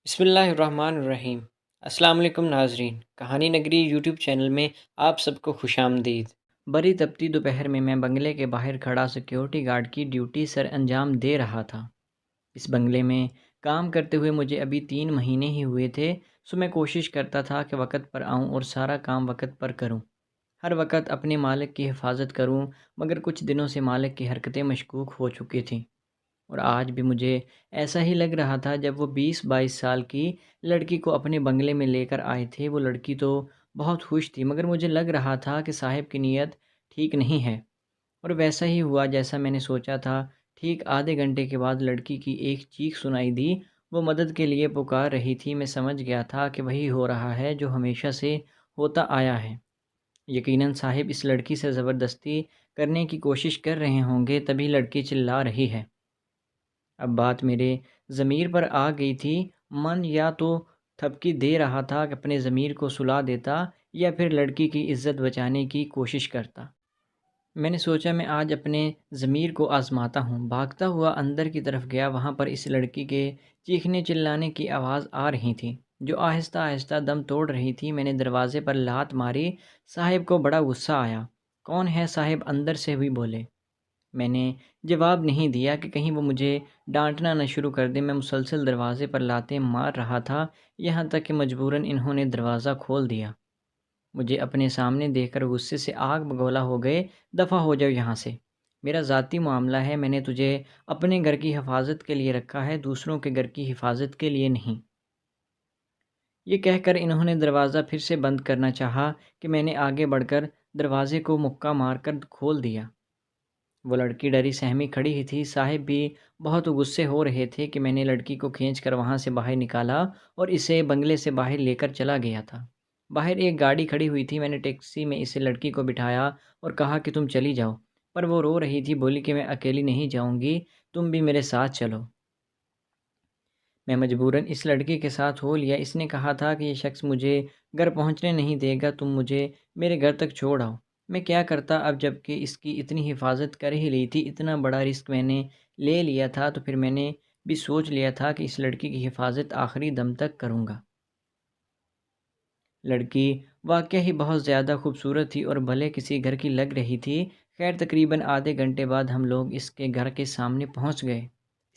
بسم اللہ الرحمن الرحیم۔ السلام علیکم ناظرین، کہانی نگری یوٹیوب چینل میں آپ سب کو خوش آمدید۔ بڑی تپتی دوپہر میں بنگلے کے باہر کھڑا سیکیورٹی گارڈ کی ڈیوٹی سر انجام دے رہا تھا۔ اس بنگلے میں کام کرتے ہوئے مجھے ابھی 3 مہینے ہی ہوئے تھے، سو میں کوشش کرتا تھا کہ وقت پر آؤں اور سارا کام وقت پر کروں، ہر وقت اپنے مالک کی حفاظت کروں، مگر کچھ دنوں سے مالک کی حرکتیں مشکوک ہو چکی تھیں۔ اور آج بھی مجھے ایسا ہی لگ رہا تھا جب وہ 20-22 سال کی لڑکی کو اپنے بنگلے میں لے کر آئے تھے۔ وہ لڑکی تو بہت خوش تھی، مگر مجھے لگ رہا تھا کہ صاحب کی نیت ٹھیک نہیں ہے۔ اور ویسا ہی ہوا جیسا میں نے سوچا تھا۔ ٹھیک آدھے گھنٹے کے بعد لڑکی کی ایک چیخ سنائی دی، وہ مدد کے لیے پکار رہی تھی۔ میں سمجھ گیا تھا کہ وہی ہو رہا ہے جو ہمیشہ سے ہوتا آیا ہے۔ یقیناً صاحب اس لڑکی سے زبردستی کرنے کی کوشش کر رہے ہوں گے، تبھی لڑکی چلا رہی ہے۔ اب بات میرے ضمیر پر آ گئی تھی۔ من یا تو تھپکی دے رہا تھا کہ اپنے ضمیر کو سلا دیتا، یا پھر لڑکی کی عزت بچانے کی کوشش کرتا۔ میں نے سوچا میں آج اپنے ضمیر کو آزماتا ہوں۔ بھاگتا ہوا اندر کی طرف گیا۔ وہاں پر اس لڑکی کے چیخنے چلانے کی آواز آ رہی تھی، جو آہستہ آہستہ دم توڑ رہی تھی۔ میں نے دروازے پر لات ماری۔ صاحب کو بڑا غصہ آیا۔ کون ہے صاحب؟ اندر سے بھی بولے۔ میں نے جواب نہیں دیا کہ کہیں وہ مجھے ڈانٹنا نہ شروع کر دے۔ میں مسلسل دروازے پر لاتیں مار رہا تھا، یہاں تک کہ مجبوراً انہوں نے دروازہ کھول دیا۔ مجھے اپنے سامنے دیکھ کر غصے سے آگ بگولا ہو گئے۔ دفع ہو جاؤ یہاں سے، میرا ذاتی معاملہ ہے۔ میں نے تجھے اپنے گھر کی حفاظت کے لیے رکھا ہے، دوسروں کے گھر کی حفاظت کے لیے نہیں۔ یہ کہہ کر انہوں نے دروازہ پھر سے بند کرنا چاہا کہ میں نے آگے بڑھ کر دروازے کو مکہ مار کر کھول دیا۔ وہ لڑکی ڈری سہمی کھڑی ہی تھی۔ صاحب بھی بہت غصے ہو رہے تھے کہ میں نے لڑکی کو کھینچ کر وہاں سے باہر نکالا اور اسے بنگلے سے باہر لے کر چلا گیا تھا۔ باہر ایک گاڑی کھڑی ہوئی تھی۔ میں نے ٹیکسی میں اسے لڑکی کو بٹھایا اور کہا کہ تم چلی جاؤ، پر وہ رو رہی تھی، بولی کہ میں اکیلی نہیں جاؤں گی، تم بھی میرے ساتھ چلو۔ میں مجبوراً اس لڑکی کے ساتھ ہو لیا۔ اس نے کہا تھا کہ یہ شخص مجھے گھر پہنچنے نہیں دے گا، تم مجھے میرے گھر تک چھوڑ آؤ۔ میں کیا کرتا اب، جب کہ اس کی اتنی حفاظت کر ہی لی تھی، اتنا بڑا رسک میں نے لے لیا تھا، تو پھر میں نے بھی سوچ لیا تھا کہ اس لڑکی کی حفاظت آخری دم تک کروں گا۔ لڑکی واقعی ہی بہت زیادہ خوبصورت تھی اور بھلے کسی گھر کی لگ رہی تھی۔ خیر تقریباً آدھے گھنٹے بعد ہم لوگ اس کے گھر کے سامنے پہنچ گئے۔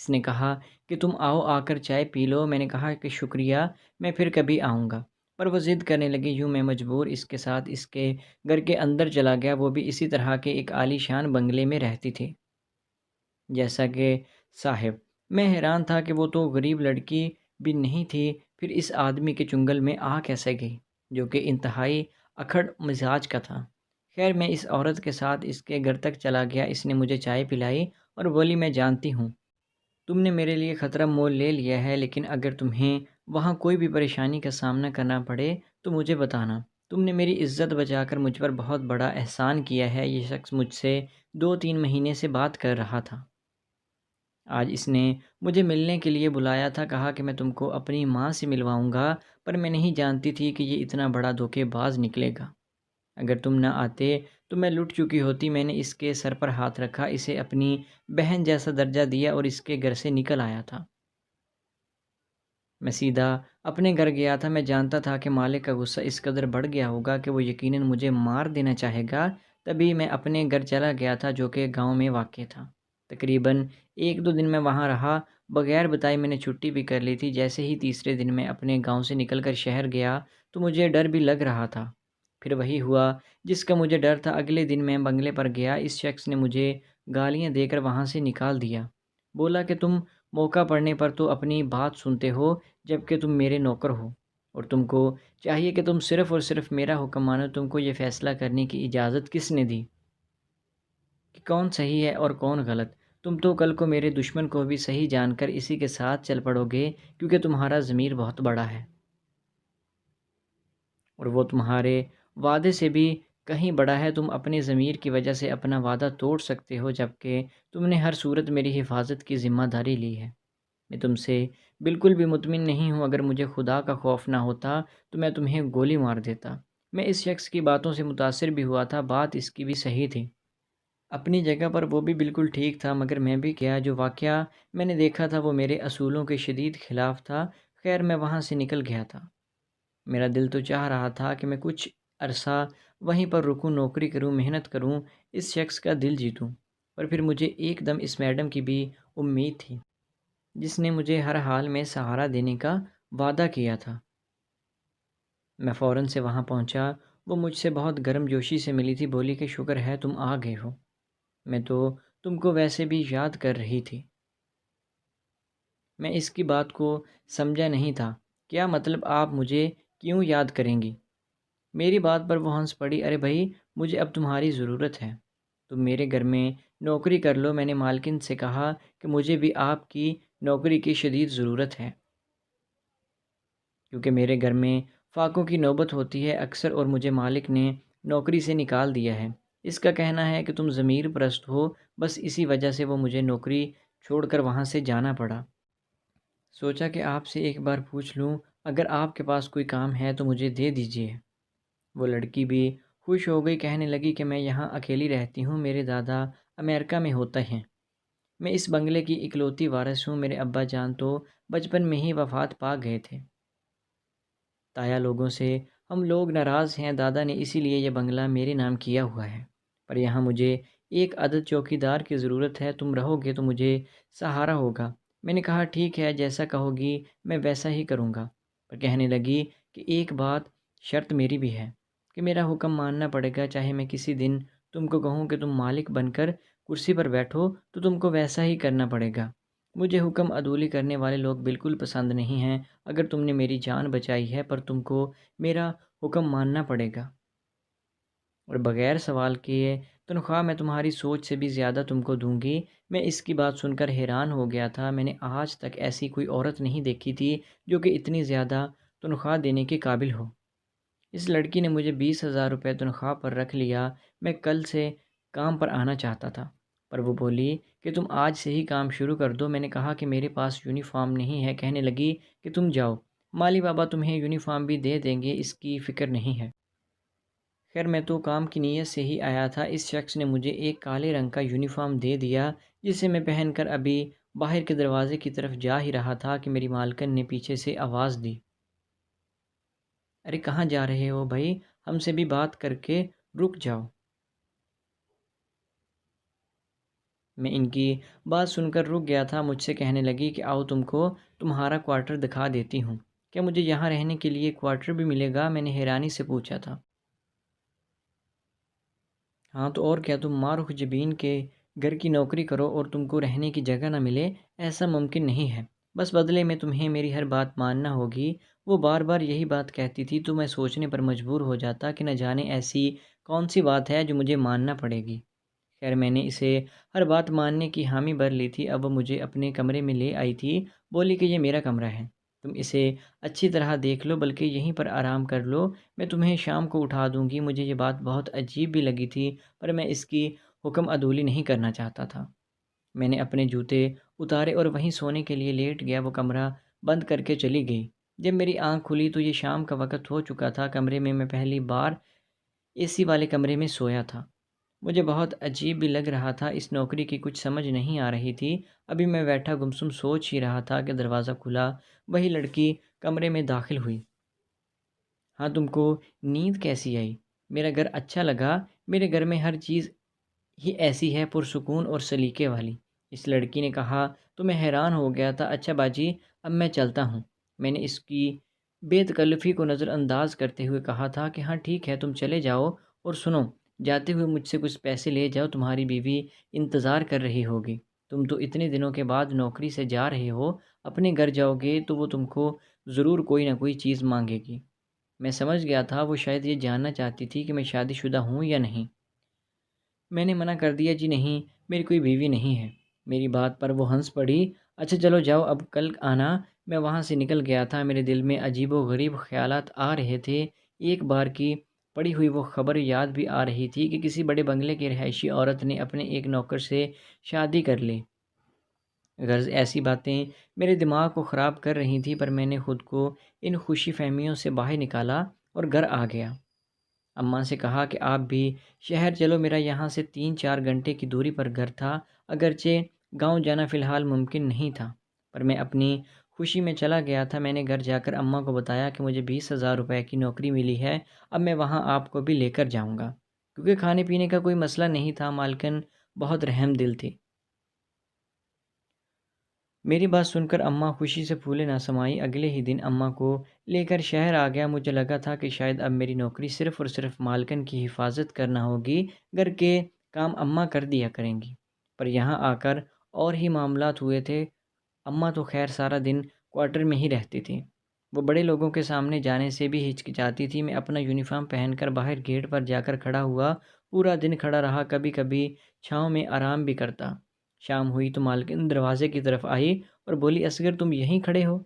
اس نے کہا کہ تم آؤ، آ کر چائے پی لو۔ میں نے کہا کہ شکریہ، میں پھر کبھی آؤں گا، پر وہ ضد کرنے لگی۔ یوں میں مجبور اس کے ساتھ اس کے گھر کے اندر چلا گیا۔ وہ بھی اسی طرح کے ایک عالی شان بنگلے میں رہتی تھی جیسا کہ صاحب۔ میں حیران تھا کہ وہ تو غریب لڑکی بھی نہیں تھی، پھر اس آدمی کے چنگل میں آ کیسے گئی، جو کہ انتہائی اکھڑ مزاج کا تھا۔ خیر میں اس عورت کے ساتھ اس کے گھر تک چلا گیا۔ اس نے مجھے چائے پلائی اور بولی میں جانتی ہوں تم نے میرے لیے خطرہ مول لے لیا ہے، لیکن اگر تمہیں وہاں کوئی بھی پریشانی کا سامنا کرنا پڑے تو مجھے بتانا۔ تم نے میری عزت بچا کر مجھ پر بہت بڑا احسان کیا ہے۔ یہ شخص مجھ سے 2-3 مہینے سے بات کر رہا تھا۔ آج اس نے مجھے ملنے کے لیے بلایا تھا، کہا کہ میں تم کو اپنی ماں سے ملواؤں گا، پر میں نہیں جانتی تھی کہ یہ اتنا بڑا دھوکے باز نکلے گا۔ اگر تم نہ آتے تو میں لٹ چکی ہوتی۔ میں نے اس کے سر پر ہاتھ رکھا، اسے اپنی بہن جیسا درجہ دیا اور اس کے گھر سے نکل آیا تھا۔ میں سیدھا اپنے گھر گیا تھا۔ میں جانتا تھا کہ مالک کا غصہ اس قدر بڑھ گیا ہوگا کہ وہ یقیناً مجھے مار دینا چاہے گا، تبھی میں اپنے گھر چلا گیا تھا، جو کہ گاؤں میں واقع تھا۔ تقریباً 1-2 دن میں وہاں رہا۔ بغیر بتائے میں نے چھٹی بھی کر لی تھی۔ جیسے ہی تیسرے دن میں اپنے گاؤں سے نکل کر شہر گیا تو مجھے ڈر بھی لگ رہا تھا۔ پھر وہی ہوا جس کا مجھے ڈر تھا۔ اگلے دن میں بنگلے پر گیا۔ اس شخص نے مجھے گالیاں دے کر وہاں سے نکال دیا۔ بولا کہ تم موقع پڑنے پر تو اپنی بات سنتے ہو، جبکہ تم میرے نوکر ہو، اور تم کو چاہیے کہ تم صرف اور صرف میرا حکم مانو۔ تم کو یہ فیصلہ کرنے کی اجازت کس نے دی کہ کون صحیح ہے اور کون غلط؟ تم تو کل کو میرے دشمن کو بھی صحیح جان کر اسی کے ساتھ چل پڑو گے، کیونکہ تمہارا ضمیر بہت بڑا ہے، اور وہ تمہارے وعدے سے بھی کہیں بڑا ہے۔ تم اپنے ضمیر کی وجہ سے اپنا وعدہ توڑ سکتے ہو، جبکہ تم نے ہر صورت میری حفاظت کی ذمہ داری لی ہے۔ میں تم سے بالکل بھی مطمئن نہیں ہوں۔ اگر مجھے خدا کا خوف نہ ہوتا تو میں تمہیں گولی مار دیتا۔ میں اس شخص کی باتوں سے متاثر بھی ہوا تھا۔ بات اس کی بھی صحیح تھی، اپنی جگہ پر وہ بھی بالکل ٹھیک تھا، مگر میں بھی کیا جو واقعہ میں نے دیکھا تھا وہ میرے اصولوں کے شدید خلاف تھا۔ خیر میں وہاں سے نکل گیا تھا۔ میرا دل تو چاہ رہا تھا کہ میں کچھ عرصہ وہیں پر رکوں، نوکری کروں، محنت کروں، اس شخص کا دل جیتوں، پر پھر مجھے ایک دم اس میڈم کی بھی امید تھی جس نے مجھے ہر حال میں سہارا دینے کا وعدہ کیا تھا۔ میں فوراً سے وہاں پہنچا۔ وہ مجھ سے بہت گرم جوشی سے ملی تھی، بولی کہ شکر ہے تم آ گئے ہو، میں تو تم کو ویسے بھی یاد کر رہی تھی۔ میں اس کی بات کو سمجھا نہیں تھا۔ کیا مطلب، آپ مجھے کیوں یاد کریں گی؟ میری بات پر وہ ہنس پڑی۔ ارے بھائی، مجھے اب تمہاری ضرورت ہے، تم میرے گھر میں نوکری کر لو۔ میں نے مالکن سے کہا کہ مجھے بھی آپ کی نوکری کی شدید ضرورت ہے، کیونکہ میرے گھر میں فاقوں کی نوبت ہوتی ہے اکثر، اور مجھے مالک نے نوکری سے نکال دیا ہے۔ اس کا کہنا ہے کہ تم ضمیر پرست ہو، بس اسی وجہ سے وہ مجھے نوکری چھوڑ کر وہاں سے جانا پڑا۔ سوچا کہ آپ سے ایک بار پوچھ لوں، اگر آپ کے پاس کوئی کام ہے تو مجھے دے دیجیے۔ وہ لڑکی بھی خوش ہو گئی، کہنے لگی کہ میں یہاں اکیلی رہتی ہوں، میرے دادا امریکہ میں ہوتے ہیں، میں اس بنگلے کی اکلوتی وارث ہوں، میرے ابا جان تو بچپن میں ہی وفات پا گئے تھے۔ تایا لوگوں سے ہم لوگ ناراض ہیں، دادا نے اسی لیے یہ بنگلہ میرے نام کیا ہوا ہے، پر یہاں مجھے ایک عدد چوکی دار کی ضرورت ہے، تم رہو گے تو مجھے سہارا ہوگا۔ میں نے کہا ٹھیک ہے، جیسا کہو گی میں ویسا ہی کروں گا، پر کہنے لگی کہ ایک بات شرط میری بھی ہے کہ میرا حکم ماننا پڑے گا، چاہے میں کسی دن تم کو کہوں کہ تم مالک بن کر کرسی پر بیٹھو تو تم کو ویسا ہی کرنا پڑے گا۔ مجھے حکم عدولی کرنے والے لوگ بالکل پسند نہیں ہیں، اگر تم نے میری جان بچائی ہے پر تم کو میرا حکم ماننا پڑے گا، اور بغیر سوال کیے تنخواہ میں تمہاری سوچ سے بھی زیادہ تم کو دوں گی۔ میں اس کی بات سن کر حیران ہو گیا تھا، میں نے آج تک ایسی کوئی عورت نہیں دیکھی تھی جو کہ اتنی زیادہ تنخواہ دینے کے قابل ہو۔ اس لڑکی نے مجھے 20,000 روپے تنخواہ پر رکھ لیا۔ میں کل سے کام پر آنا چاہتا تھا، پر وہ بولی کہ تم آج سے ہی کام شروع کر دو۔ میں نے کہا کہ میرے پاس یونیفارم نہیں ہے۔ کہنے لگی کہ تم جاؤ، مالی بابا تمہیں یونیفارم بھی دے دیں گے، اس کی فکر نہیں ہے۔ خیر میں تو کام کی نیت سے ہی آیا تھا۔ اس شخص نے مجھے ایک کالے رنگ کا یونیفارم دے دیا جسے میں پہن کر ابھی باہر کے دروازے کی طرف جا ہی رہا تھا کہ میری مالکن نے پیچھے سے آواز دی، ارے کہاں جا رہے ہو بھائی، ہم سے بھی بات کر کے رک جاؤ۔ میں ان کی بات سن کر رک گیا تھا۔ مجھ سے کہنے لگی کہ آؤ تم کو تمہارا کوارٹر دکھا دیتی ہوں۔ کیا مجھے یہاں رہنے کے لیے کوارٹر بھی ملے گا؟ میں نے حیرانی سے پوچھا تھا۔ ہاں تو اور کیا، تم مارخ جبین کے گھر کی نوکری کرو اور تم کو رہنے کی جگہ نہ ملے، ایسا ممکن نہیں ہے، بس بدلے میں تمہیں میری ہر بات ماننا ہوگی۔ وہ بار بار یہی بات کہتی تھی تو میں سوچنے پر مجبور ہو جاتا کہ نہ جانے ایسی کون سی بات ہے جو مجھے ماننا پڑے گی۔ خیر میں نے اسے ہر بات ماننے کی حامی بھر لی تھی۔ اب وہ مجھے اپنے کمرے میں لے آئی تھی، بولی کہ یہ میرا کمرہ ہے، تم اسے اچھی طرح دیکھ لو، بلکہ یہیں پر آرام کر لو، میں تمہیں شام کو اٹھا دوں گی۔ مجھے یہ بات بہت عجیب بھی لگی تھی، پر میں اس کی حکم عدولی نہیں کرنا چاہتا تھا۔ میں نے اپنے جوتے اتارے اور وہیں سونے کے لیے لیٹ گیا۔ وہ کمرہ بند کر کے چلی گئی۔ جب میری آنکھ کھلی تو یہ شام کا وقت ہو چکا تھا۔ کمرے میں پہلی بار اے سی والے کمرے میں سویا تھا۔ مجھے بہت عجیب بھی لگ رہا تھا، اس نوکری کی کچھ سمجھ نہیں آ رہی تھی۔ ابھی میں بیٹھا گمسم سوچ ہی رہا تھا کہ دروازہ کھلا، وہی لڑکی کمرے میں داخل ہوئی۔ ہاں تم کو نیند کیسی آئی؟ میرا گھر اچھا لگا؟ میرے گھر میں ہر چیز ہی ایسی ہے، پرسکون اور سلیقے والی، اس لڑکی نے کہا تو میں حیران ہو گیا تھا۔ اچھا باجی، اب میں چلتا ہوں، میں نے اس کی بے تکلفی کو نظر انداز کرتے ہوئے کہا تھا کہ ہاں ٹھیک ہے تم چلے جاؤ، اور سنو جاتے ہوئے مجھ سے کچھ پیسے لے جاؤ، تمہاری بیوی انتظار کر رہی ہوگی، تم تو اتنے دنوں کے بعد نوکری سے جا رہے ہو، اپنے گھر جاؤ گے تو وہ تم کو ضرور کوئی نہ کوئی چیز مانگے گی۔ میں سمجھ گیا تھا وہ شاید یہ جاننا چاہتی تھی کہ میں شادی شدہ ہوں یا نہیں۔ میں نے منع کر دیا، جی نہیں، میری کوئی بیوی نہیں ہے۔ میری بات پر وہ ہنس پڑی۔ اچھا چلو جاؤ، اب کل آنا۔ میں وہاں سے نکل گیا تھا، میرے دل میں عجیب و غریب خیالات آ رہے تھے۔ ایک بار کی پڑھی ہوئی وہ خبر یاد بھی آ رہی تھی کہ کسی بڑے بنگلے کی رہائشی عورت نے اپنے ایک نوکر سے شادی کر لی۔ غرض ایسی باتیں میرے دماغ کو خراب کر رہی تھیں، پر میں نے خود کو ان خوشی فہمیوں سے باہر نکالا اور گھر آ گیا۔ اماں سے کہا کہ آپ بھی شہر چلو، میرا یہاں سے 3-4 گھنٹے کی دوری پر گھر تھا، اگرچہ گاؤں جانا فی الحال ممکن نہیں تھا، پر میں اپنی خوشی میں چلا گیا تھا۔ میں نے گھر جا کر اماں کو بتایا کہ مجھے 20,000 روپے کی نوکری ملی ہے، اب میں وہاں آپ کو بھی لے کر جاؤں گا۔ کیونکہ کھانے پینے کا کوئی مسئلہ نہیں تھا، مالکن بہت رحم دل تھی۔ میری بات سن کر اماں خوشی سے پھولے نہ سمائی۔ اگلے ہی دن اماں کو لے کر شہر آ گیا۔ مجھے لگا تھا کہ شاید اب میری نوکری صرف اور صرف مالکن کی حفاظت کرنا ہوگی، گھر کے کام اماں کر دیا کریں گی۔ پر یہاں آ کر اور ہی معاملات ہوئے تھے۔ اماں تو خیر سارا دن کوارٹر میں ہی رہتی تھی۔ وہ بڑے لوگوں کے سامنے جانے سے بھی ہچکچاتی تھی۔ میں اپنا یونیفارم پہن کر باہر گیٹ پر جا کر کھڑا ہوا، پورا دن کھڑا رہا، کبھی کبھی چھاؤں میں آرام بھی کرتا۔ شام ہوئی تو مالکن دروازے کی طرف آئی اور بولی، اصغر تم یہیں کھڑے ہو؟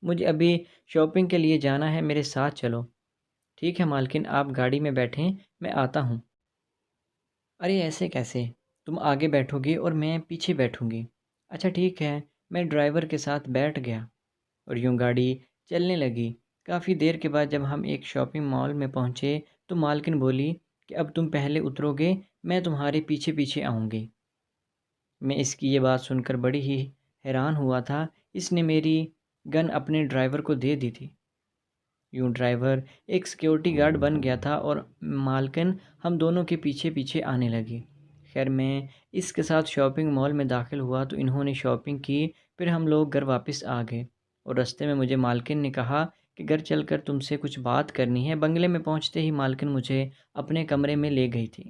مجھے ابھی شاپنگ کے لیے جانا ہے، میرے ساتھ چلو۔ ٹھیک ہے مالکن، آپ گاڑی میں بیٹھیں، میں آتا ہوں۔ ارے ایسے کیسے؟ تم آگے بیٹھو گی اور میں پیچھے بیٹھوں گی۔ اچھا ٹھیک ہے، میں ڈرائیور کے ساتھ بیٹھ گیا اور یوں گاڑی چلنے لگی۔ کافی دیر کے بعد جب ہم ایک شاپنگ مال میں پہنچے تو مالکن بولی کہ اب تم پہلے اترو گے، میں تمہارے پیچھے پیچھے آؤں گی۔ میں اس کی یہ بات سن کر بڑی ہی حیران ہوا تھا۔ اس نے میری گن اپنے ڈرائیور کو دے دی تھی۔ یوں ڈرائیور ایک سیکیورٹی گارڈ بن گیا تھا اور مالکن ہم دونوں کے پیچھے پیچھے آنے لگی۔ خیر میں اس کے ساتھ شاپنگ مال میں داخل ہوا تو انہوں نے شاپنگ کی، پھر ہم لوگ گھر واپس آ گئے اور رستے میں مجھے مالکن نے کہا کہ گھر چل کر تم سے کچھ بات کرنی ہے۔ بنگلے میں پہنچتے ہی مالکن مجھے اپنے کمرے میں لے گئی تھی۔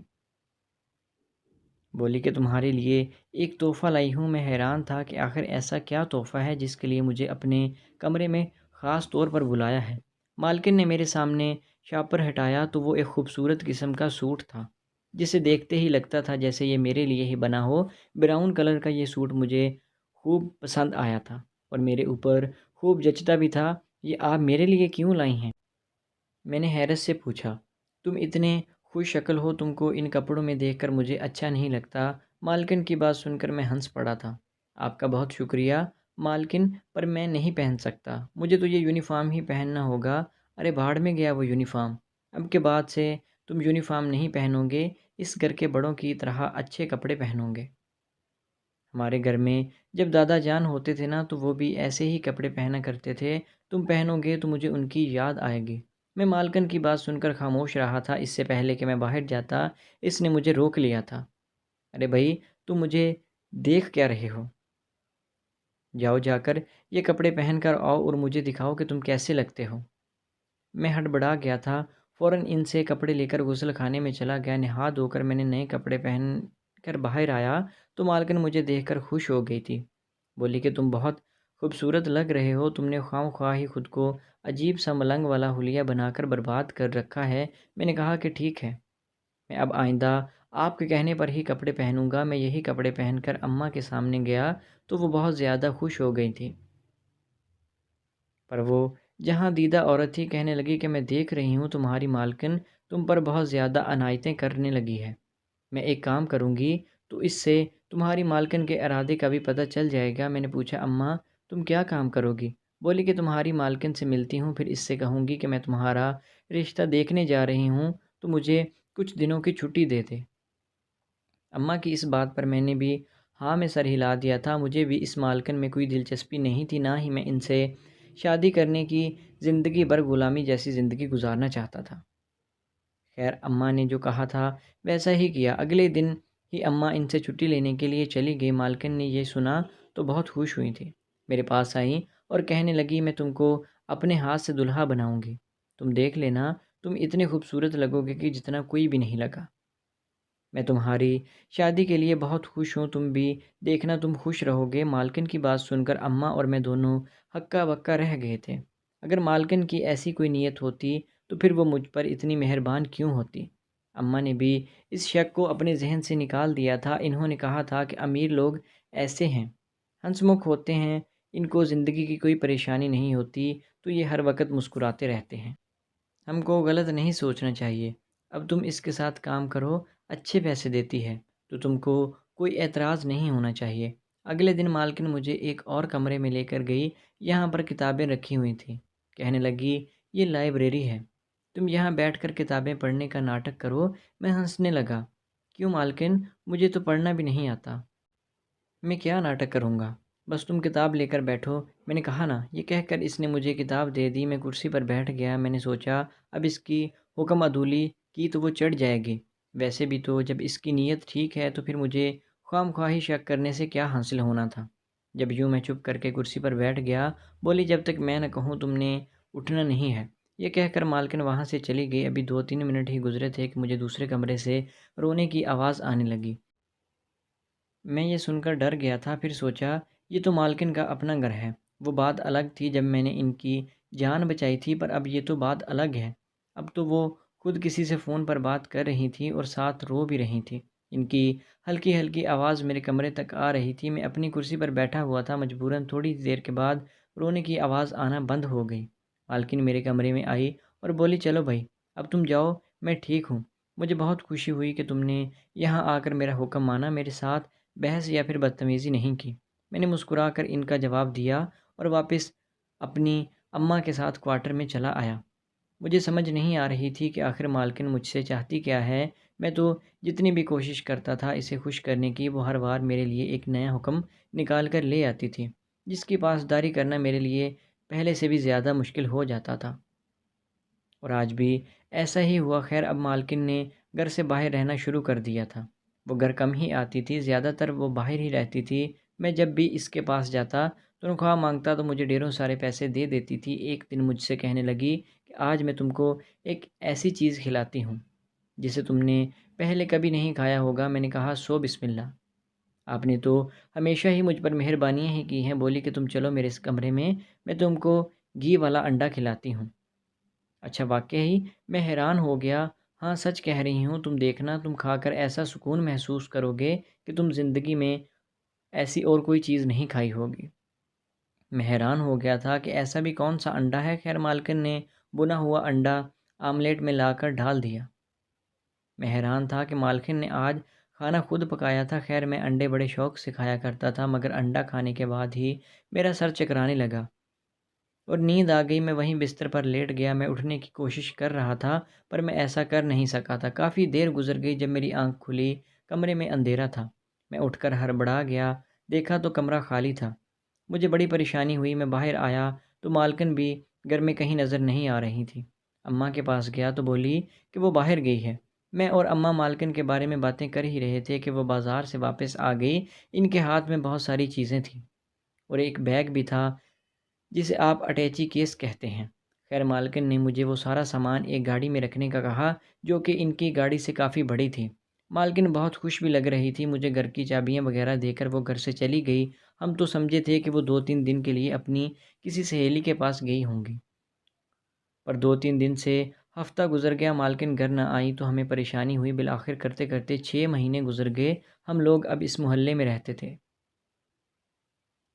بولی کہ تمہارے لیے ایک تحفہ لائی ہوں۔ میں حیران تھا کہ آخر ایسا کیا تحفہ ہے جس کے لیے مجھے اپنے کمرے میں خاص طور پر بلایا ہے۔ مالکن نے میرے سامنے شاپر ہٹایا تو وہ ایک خوبصورت قسم کا سوٹ تھا، جسے دیکھتے ہی لگتا تھا جیسے یہ میرے لیے ہی بنا ہو۔ براؤن کلر کا یہ سوٹ مجھے خوب پسند آیا تھا اور میرے اوپر خوب جچتا بھی تھا۔ یہ آپ میرے لیے کیوں لائی ہیں؟ میں نے حیرت سے پوچھا۔ تم اتنے خوش شکل ہو، تم کو ان کپڑوں میں دیکھ کر مجھے اچھا نہیں لگتا۔ مالکن کی بات سن کر میں ہنس پڑا تھا۔ آپ کا بہت شکریہ مالکن، پر میں نہیں پہن سکتا، مجھے تو یہ یونیفارم ہی پہننا ہوگا۔ ارے بھاڑ میں گیا وہ یونیفارم، اب کے بعد سے تم یونیفارم نہیں پہنو گے، اس گھر کے بڑوں کی طرح اچھے کپڑے پہنو گے۔ ہمارے گھر میں جب دادا جان ہوتے تھے نا تو وہ بھی ایسے ہی کپڑے پہنا کرتے تھے، تم پہنو گے تو مجھے ان کی یاد آئے گی۔ میں مالکن کی بات سن کر خاموش رہا تھا۔ اس سے پہلے کہ میں باہر جاتا اس نے مجھے روک لیا تھا۔ ارے بھائی، تم مجھے دیکھ کیا رہے ہو؟ جاؤ جا کر یہ کپڑے پہن کر آؤ اور مجھے دکھاؤ کہ تم کیسے لگتے ہو۔ میں ہڑبڑا گیا تھا، فوراً ان سے کپڑے لے کر غسل خانے میں چلا گیا۔ نہا دھو کر میں نے نئے کپڑے پہن کر باہر آیا تو مالکن مجھے دیکھ کر خوش ہو گئی تھی۔ بولی کہ تم بہت خوبصورت لگ رہے ہو، تم نے خواہ خواہ ہی خود کو عجیب سا ملنگ والا حلیہ بنا کر برباد کر رکھا ہے۔ میں نے کہا کہ ٹھیک ہے، میں اب آئندہ آپ کے کہنے پر ہی کپڑے پہنوں گا۔ میں یہی کپڑے پہن کر اماں کے سامنے گیا تو وہ بہت زیادہ خوش ہو گئی تھی، پر وہ جہاں دیدہ عورت تھی کہنے لگی کہ میں دیکھ رہی ہوں تمہاری مالکن تم پر بہت زیادہ عنایتیں کرنے لگی ہے۔ میں ایک کام کروں گی تو اس سے تمہاری مالکن کے ارادے کا بھی پتہ چل جائے گا۔ میں نے پوچھا، اماں تم کیا کام کرو گی؟ بولی کہ تمہاری مالکن سے ملتی ہوں، پھر اس سے کہوں گی کہ میں تمہارا رشتہ دیکھنے جا رہی ہوں تو مجھے کچھ دنوں کی چھٹی دے دے۔ اماں کی اس بات پر میں نے بھی ہاں میں سر ہلا دیا تھا۔ مجھے بھی اس مالکن میں کوئی دلچسپی نہیں تھی، نہ ہی میں ان سے شادی کرنے کی زندگی بھر غلامی جیسی زندگی گزارنا چاہتا تھا۔ خیر اماں نے جو کہا تھا ویسا ہی کیا۔ اگلے دن ہی اماں ان سے چھٹی لینے کے لیے چلی گئی۔ مالکن نے یہ سنا تو بہت خوش ہوئی تھی، میرے پاس آئیں اور کہنے لگی میں تم کو اپنے ہاتھ سے دلہا بناؤں گی، تم دیکھ لینا، تم اتنے خوبصورت لگو گے کہ جتنا کوئی بھی نہیں لگا۔ میں تمہاری شادی کے لیے بہت خوش ہوں، تم بھی دیکھنا تم خوش رہو گے۔ مالکن کی بات سن کر اماں اور میں دونوں ہکا بکا رہ گئے تھے۔ اگر مالکن کی ایسی کوئی نیت ہوتی تو پھر وہ مجھ پر اتنی مہربان کیوں ہوتی؟ اماں نے بھی اس شک کو اپنے ذہن سے نکال دیا تھا۔ انہوں نے کہا تھا کہ امیر لوگ ایسے ہیں، ہنس مکھ ہوتے ہیں، ان کو زندگی کی کوئی پریشانی نہیں ہوتی تو یہ ہر وقت مسکراتے رہتے ہیں۔ ہم کو غلط نہیں سوچنا چاہیے۔ اب تم اس کے ساتھ کام کرو، اچھے پیسے دیتی ہے تو تم کو کوئی اعتراض نہیں ہونا چاہیے۔ اگلے دن مالکن مجھے ایک اور کمرے میں لے کر گئی، یہاں پر کتابیں رکھی ہوئی تھیں۔ کہنے لگی یہ لائبریری ہے، تم یہاں بیٹھ کر کتابیں پڑھنے کا ناٹک کرو۔ میں ہنسنے لگا، کیوں مالکن، مجھے تو پڑھنا بھی نہیں آتا، میں کیا ناٹک کروں گا؟ بس تم کتاب لے کر بیٹھو، میں نے کہا نا۔ یہ کہہ کر اس نے مجھے کتاب دے دی۔ میں کرسی پر بیٹھ گیا۔ میں نے سوچا اب اس کی حکم عدولی کی تو وہ چڑھ جائے گی۔ ویسے بھی تو جب اس کی نیت ٹھیک ہے تو پھر مجھے خواہ مخواہی شک کرنے سے کیا حاصل ہونا تھا۔ جب یوں میں چپ کر کے کرسی پر بیٹھ گیا، بولی جب تک میں نہ کہوں تم نے اٹھنا نہیں ہے۔ یہ کہہ کر مالکن وہاں سے چلی گئی۔ ابھی 2-3 منٹ ہی گزرے تھے کہ مجھے دوسرے کمرے سے رونے کی آواز آنے لگی۔ میں یہ سن کر ڈر گیا تھا، پھر سوچا یہ تو مالکن کا اپنا گھر ہے۔ وہ بات الگ تھی جب میں نے ان کی جان بچائی تھی، پر اب یہ تو بات الگ ہے۔ اب تو وہ خود کسی سے فون پر بات کر رہی تھی اور ساتھ رو بھی رہی تھی۔ ان کی ہلکی ہلکی آواز میرے کمرے تک آ رہی تھی۔ میں اپنی کرسی پر بیٹھا ہوا تھا۔ مجبوراً تھوڑی دیر کے بعد رونے کی آواز آنا بند ہو گئی۔ مالکن میرے کمرے میں آئی اور بولی چلو بھائی اب تم جاؤ، میں ٹھیک ہوں۔ مجھے بہت خوشی ہوئی کہ تم نے یہاں آ کر میرا حکم مانا، میرے ساتھ بحث یا پھر بدتمیزی نہیں کی۔ میں نے مسکرا کر ان کا جواب دیا اور واپس اپنی اماں کے ساتھ کوارٹر میں چلا آیا۔ مجھے سمجھ نہیں آ رہی تھی کہ آخر مالکن مجھ سے چاہتی کیا ہے۔ میں تو جتنی بھی کوشش کرتا تھا اسے خوش کرنے کی، وہ ہر بار میرے لیے ایک نیا حکم نکال کر لے آتی تھی، جس کی پاسداری کرنا میرے لیے پہلے سے بھی زیادہ مشکل ہو جاتا تھا۔ اور آج بھی ایسا ہی ہوا۔ خیر اب مالکن نے گھر سے باہر رہنا شروع کر دیا تھا۔ وہ گھر کم ہی آتی تھی، زیادہ تر وہ باہر ہی رہتی تھی۔ میں جب بھی اس کے پاس جاتا، تنخواہ مانگتا تو مجھے ڈھیروں سارے پیسے دے دیتی تھی۔ ایک دن مجھ سے کہنے لگی کہ آج میں تم کو ایک ایسی چیز کھلاتی ہوں جسے تم نے پہلے کبھی نہیں کھایا ہوگا۔ میں نے کہا سو بسم اللہ، آپ نے تو ہمیشہ ہی مجھ پر مہربانیاں ہی کی ہیں۔ بولی کہ تم چلو میرے اس کمرے میں تم کو گھی والا انڈا کھلاتی ہوں۔ اچھا واقعی؟ میں حیران ہو گیا۔ ہاں سچ کہہ رہی ہوں، تم دیکھنا، تم کھا کر ایسا سکون محسوس کرو گے کہ تم زندگی میں ایسی اور کوئی چیز نہیں کھائی ہوگی۔ میں حیران ہو گیا تھا کہ ایسا بھی کون سا انڈا ہے۔ خیر مالکن نے بنا ہوا انڈا آملیٹ میں لا کر ڈال دیا۔ میں حیران تھا کہ مالکن نے آج کھانا خود پکایا تھا۔ خیر میں انڈے بڑے شوق سے کھایا کرتا تھا، مگر انڈا کھانے کے بعد ہی میرا سر چکرانے لگا اور نیند آ گئی۔ میں وہیں بستر پر لیٹ گیا۔ میں اٹھنے کی کوشش کر رہا تھا پر میں ایسا کر نہیں سکا تھا۔ کافی دیر گزر گئی۔ جب میری آنکھ کھلی کمرے میں اندھیرا تھا۔ میں اٹھ کر ہڑبڑا گیا، دیکھا تو کمرہ خالی تھا۔ مجھے بڑی پریشانی ہوئی۔ میں باہر آیا تو مالکن بھی گھر میں کہیں نظر نہیں آ رہی تھی۔ اماں کے پاس گیا تو بولی کہ وہ باہر گئی ہے۔ میں اور اماں مالکن کے بارے میں باتیں کر ہی رہے تھے کہ وہ بازار سے واپس آ گئی۔ ان کے ہاتھ میں بہت ساری چیزیں تھیں اور ایک بیگ بھی تھا جسے آپ اٹیچی کیس کہتے ہیں۔ خیر مالکن نے مجھے وہ سارا سامان ایک گاڑی میں رکھنے کا کہا جو کہ ان کی گاڑی سے کافی بڑی تھی۔ مالکن بہت خوش بھی لگ رہی تھی۔ مجھے گھر کی چابیاں وغیرہ دے کر وہ گھر سے چلی گئی۔ ہم تو سمجھے تھے کہ وہ 2-3 دن کے لیے اپنی کسی سہیلی کے پاس گئی ہوں گی، پر 2-3 دن سے ہفتہ گزر گیا، مالکن گھر نہ آئی تو ہمیں پریشانی ہوئی۔ بالآخر کرتے کرتے 6 مہینے گزر گئے۔ ہم لوگ اب اس محلے میں رہتے تھے۔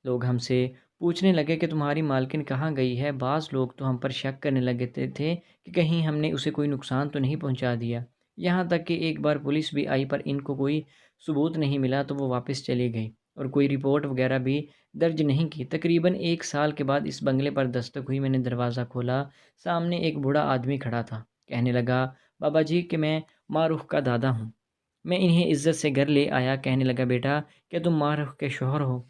لوگ ہم سے پوچھنے لگے کہ تمہاری مالکن کہاں گئی ہے۔ بعض لوگ تو ہم پر شک کرنے لگے تھے کہ کہیں ہم نے اسے کوئی نقصان تو نہیں پہنچا دیا۔ یہاں تک کہ ایک بار پولیس بھی آئی پر ان کو کوئی ثبوت نہیں ملا تو وہ واپس چلی گئی اور کوئی رپورٹ وغیرہ بھی درج نہیں کی۔ تقریباً 1 سال کے بعد اس بنگلے پر دستک ہوئی۔ میں نے دروازہ کھولا، سامنے ایک بوڑھا آدمی کھڑا تھا۔ کہنے لگا بابا جی کہ میں ماہ رخ کا دادا ہوں، میں انہیں عزت سے گھر لے آیا۔ کہنے لگا بیٹا کیا تم ماہ رخ کے شوہر ہو؟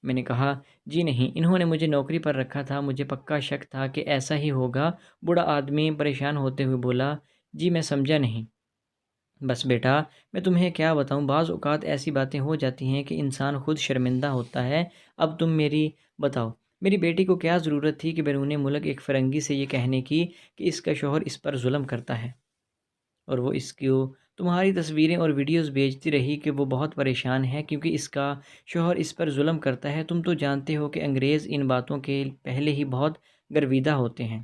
میں نے کہا جی نہیں، انہوں نے مجھے نوکری پر رکھا تھا، مجھے پکا شک تھا کہ ایسا ہی ہوگا۔ بوڑھا آدمی پریشان ہوتے ہوئے بولا جی میں سمجھا نہیں۔ بس بیٹا میں تمہیں کیا بتاؤں، بعض اوقات ایسی باتیں ہو جاتی ہیں کہ انسان خود شرمندہ ہوتا ہے۔ اب تم میری بتاؤ، میری بیٹی کو کیا ضرورت تھی کہ بیرون ملک ایک فرنگی سے یہ کہنے کی کہ اس کا شوہر اس پر ظلم کرتا ہے، اور وہ اس کو تمہاری تصویریں اور ویڈیوز بھیجتی رہی کہ وہ بہت پریشان ہے کیونکہ اس کا شوہر اس پر ظلم کرتا ہے۔ تم تو جانتے ہو کہ انگریز ان باتوں کے پہلے ہی بہت گرویدہ ہوتے ہیں۔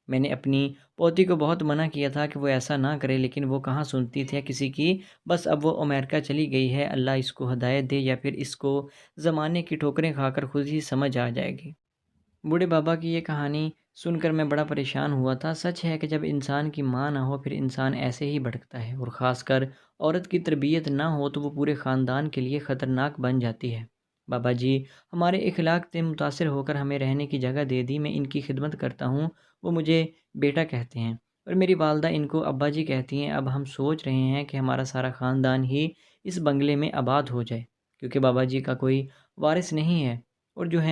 میں نے اپنی پوتی کو بہت منع کیا تھا کہ وہ ایسا نہ کرے، لیکن وہ کہاں سنتی تھی کسی کی۔ بس اب وہ امریکہ چلی گئی ہے، اللہ اس کو ہدایت دے یا پھر اس کو زمانے کی ٹھوکریں کھا کر خود ہی سمجھ آ جائے گی۔ بوڑھے بابا کی یہ کہانی سن کر میں بڑا پریشان ہوا تھا۔ سچ ہے کہ جب انسان کی ماں نہ ہو پھر انسان ایسے ہی بھٹکتا ہے، اور خاص کر عورت کی تربیت نہ ہو تو وہ پورے خاندان کے لیے خطرناک بن جاتی ہے۔ بابا جی ہمارے اخلاق سے متاثر ہو کر ہمیں رہنے کی جگہ دے دی۔ میں ان کی خدمت کرتا ہوں، وہ مجھے بیٹا کہتے ہیں، اور میری والدہ ان کو ابا جی کہتی ہیں۔ اب ہم سوچ رہے ہیں کہ ہمارا سارا خاندان ہی اس بنگلے میں آباد ہو جائے، کیونکہ بابا جی کا کوئی وارث نہیں ہے۔ اور جو ہے